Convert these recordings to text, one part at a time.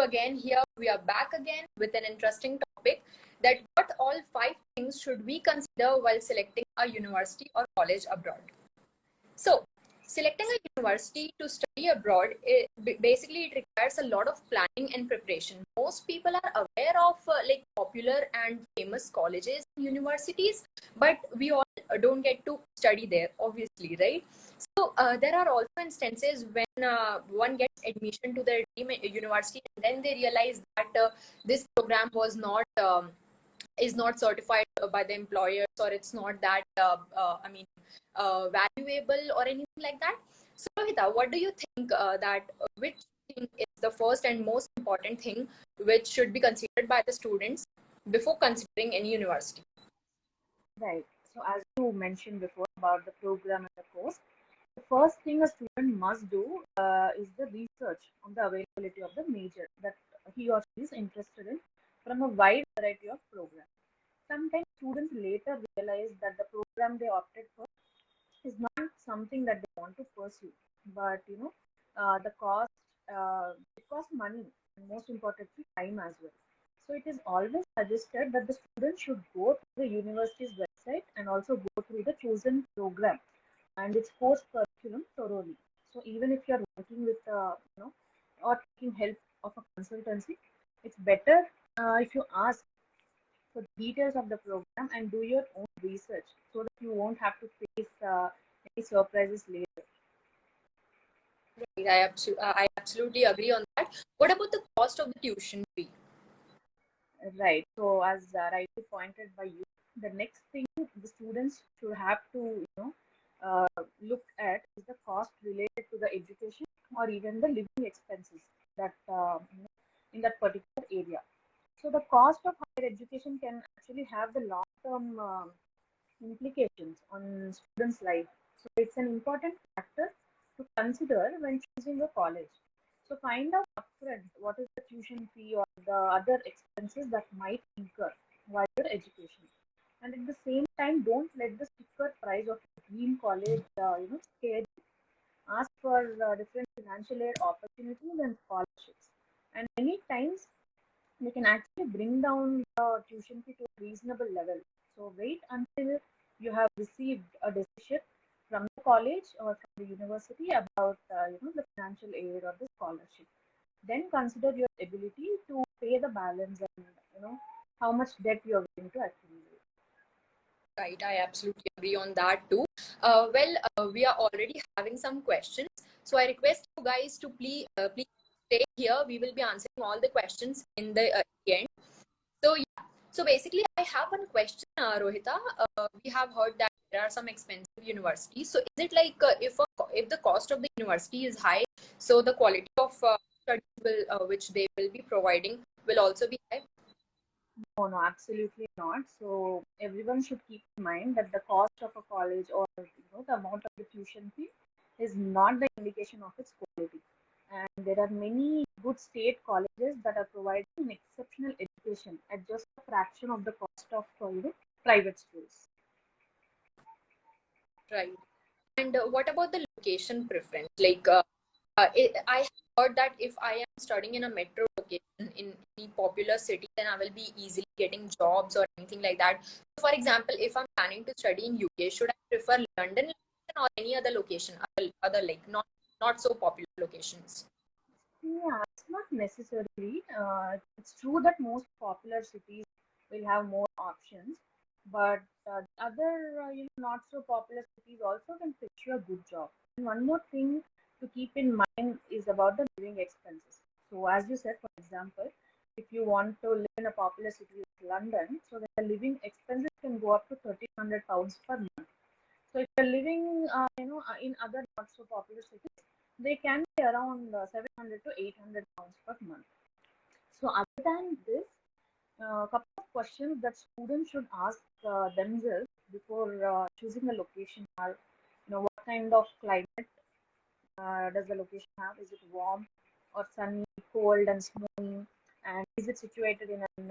again here we are back again with an interesting topic, that what all 5 things should we consider while selecting a university or college abroad. So, selecting a university to study abroad, basically it requires a lot of planning and preparation. Most people are aware of like popular and famous colleges and universities, but we all don't get to study there, obviously, right? So there are also instances when one gets admission to their dream university, and then they realize that this program was not is not certified by the employers, or it's not that valuable or anything like that. So Rohita, what do you think that which thing is the first and most important thing which should be considered by the students before considering any university? Right. So as you mentioned before about the program and the course, the first thing a student must do is the research on the availability of the major that he or she is interested in from a wide variety of programs. Sometimes students later realize that the program they opted for is not something that they want to pursue, but the cost it costs money and most importantly time as well. So it is always suggested that the student should go to the university's website and also go through the chosen program and its course curriculum thoroughly. So even if you are working with or taking help of a consultancy, it's better if you ask for details of the program and do your own research so that you won't have to face any surprises later. Right, I absolutely agree on that. What about the cost of the tuition fee? Right. So as rightly pointed by you, the next thing the students should have to look at is the cost related to the education or even the living expenses that in that particular area. So the cost of higher education can actually have the long-term implications on students' life. So it's an important factor to consider when choosing a college. So find out upfront what is the tuition fee or the other expenses that might incur while your education. And at the same time, don't let the sticker price of your dream college, scare you. Ask for different financial aid opportunities and scholarships. And many times they can actually bring down the tuition fee to a reasonable level. So wait until you have received a decision from the college or from the university about the financial aid or the scholarship. Then consider your ability to pay the balance and how much debt you are willing to accumulate. Right, I absolutely agree on that too. We are already having some questions, so I request you guys to please stay here. We will be answering all the questions in the end. So yeah, so basically, I have one question, Rohita. We have heard that there are some expensive universities. So is it like if the cost of the university is high, so the quality of studies which they will be providing will also be high? No, no, absolutely not. So everyone should keep in mind that the cost of a college or the amount of the tuition fee is not the indication of its quality. And there are many good state colleges that are providing an exceptional education at just a fraction of the cost of private schools. Right. And what about the location preference? I have heard that if I am studying in a metro location in any popular city, then I will be easily getting jobs or anything like that. So for example, if I'm planning to study in UK, should I prefer London location or any other location, other like not so popular locations? Yeah, it's not necessarily. It's true that most popular cities will have more options, but other not so popular cities also can fetch you a good job. And one more thing to keep in mind is about the living expenses. So as you said, for example, if you want to live in a popular city like London, so the living expenses can go up to £1,300 per month. So if you're living, in other not so popular cities, they can be around 700 to 800 pounds per month. So other than this, a couple of questions that students should ask themselves before choosing a location are, what kind of climate does the location have? Is it warm or sunny, cold and snowy? And is it situated in an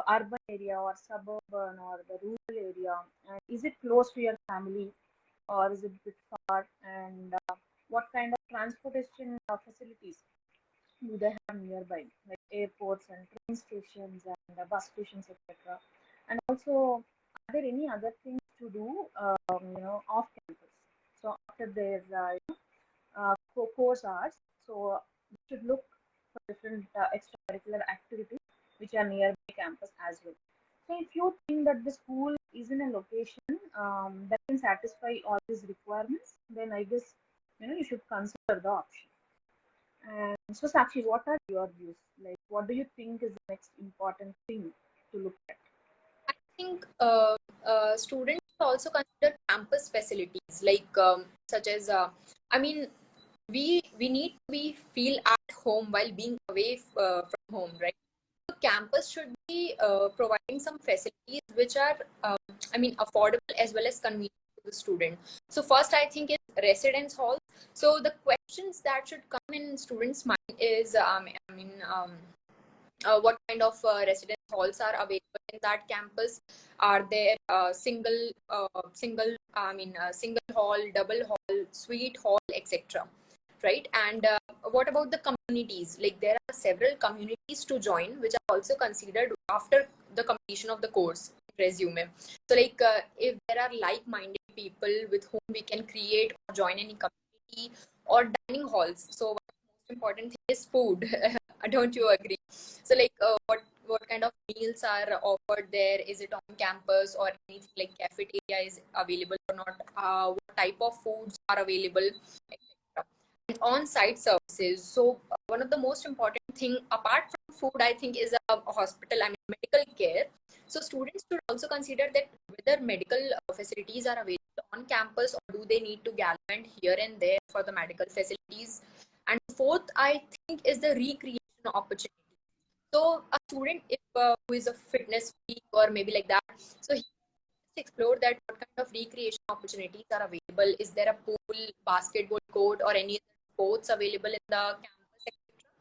urban area or suburban or the rural area? And is it close to your family or is it a bit far? And what kind of transportation facilities do they have nearby, like airports and train stations and bus stations, etc. And also, are there any other things to do, off campus? So after their course hours, so we should look for different extracurricular activities which are nearby campus as well. So if you think that the school is in a location that can satisfy all these requirements, then I guess you should consider the option. And so, Sakshi, what are your views? Like, what do you think is the next important thing to look at? I think students should also consider campus facilities like such as I mean we need to be feel at home while being away from home, right? So campus should be providing some facilities which are affordable as well as convenient to the student. So first I think is residence halls. So the questions that should come in students mind is what kind of residence halls are available in that campus? Are there single hall, double hall, suite hall, etc., right? And what about the communities? Like there are several communities to join which are also considered after the completion of the course resume. So like if there are like-minded people with whom we can create or join any community, or dining halls. So one of the most important thing is food. Don't you agree? So like what kind of meals are offered there? Is it on campus or anything like cafeteria is available or not? What type of foods are available, etc. And on-site services. So one of the most important thing apart from food, I think, is a hospital. Medical care. So students should also consider that whether medical facilities are available on campus or do they need to gallivant here and there for the medical facilities. And fourth, I think, is the recreation opportunity. So a student, if who is a fitness freak or maybe like that, so he must explore that what kind of recreation opportunities are available. Is there a pool, basketball court, or any other sports available in the campus, etc.?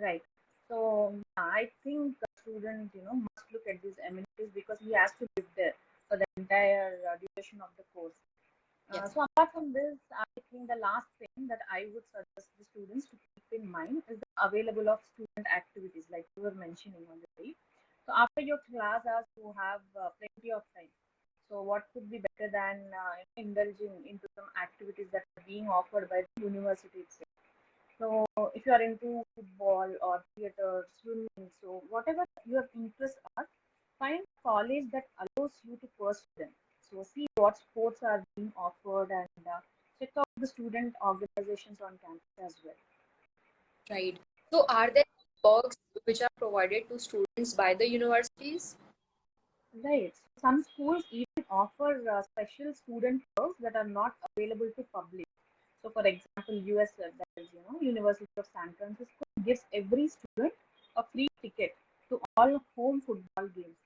Right. So I think a student, must look at these amenities because he has to live there for the entire duration of the course. Yes. So apart from this, I think the last thing that I would suggest the students to keep in mind is the available of student activities, like you were mentioning already. So after your class hours, you have plenty of time. So what could be better than indulging into some activities that are being offered by the university itself? So if you are into football or theater, swimming, so whatever your interests are, find a college that allows you to pursue them. So see what sports are being offered and check out the student organizations on campus as well. Right. So are there perks which are provided to students by the universities? Right. Some schools even offer special student perks that are not available to public. So, for example, USF, that is, University of San Francisco, gives every student a free ticket to all home football games.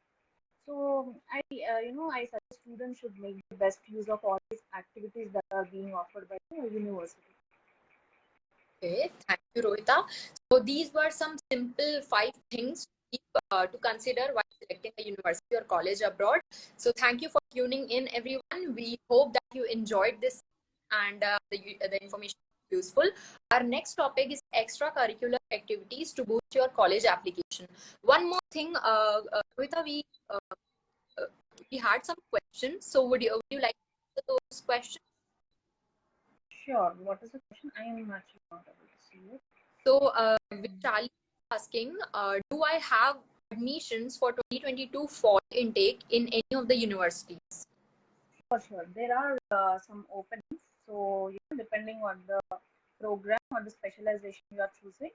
So, I suggest students should make the best use of all these activities that are being offered by the university. Okay, thank you, Rohita. So these were some simple 5 things to consider while selecting a university or college abroad. So thank you for tuning in, everyone. We hope that you enjoyed this and the information was useful. Our next topic is extracurricular activities to boost your college application. One more thing, Rohita, uh, we had some questions. So would you like to answer those questions? Sure. What is the question? I am actually not able to see it. So, Vishali is asking, do I have admissions for 2022 fall intake in any of the universities? For sure. There are some openings. So, depending on the program or the specialization you are choosing,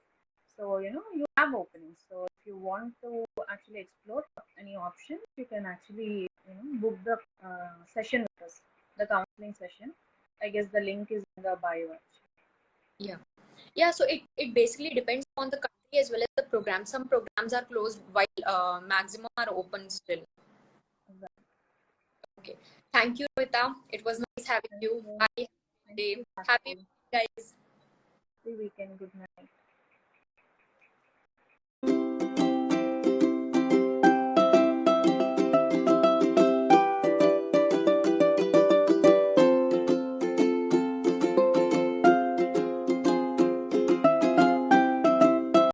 so, you have openings. So, if you want to actually explore any options, you can actually, book the session with us, the counseling session. I guess the link is in the bio. Actually. Yeah. Yeah, so it basically depends on the country as well as the program. Some programs are closed while maximum are open still. Right. Okay. Thank you, Rohita. It was nice having Thank you. you. Bye. Have a good Thank day. you, Happy Sakshi. guys. Happy weekend. Good night.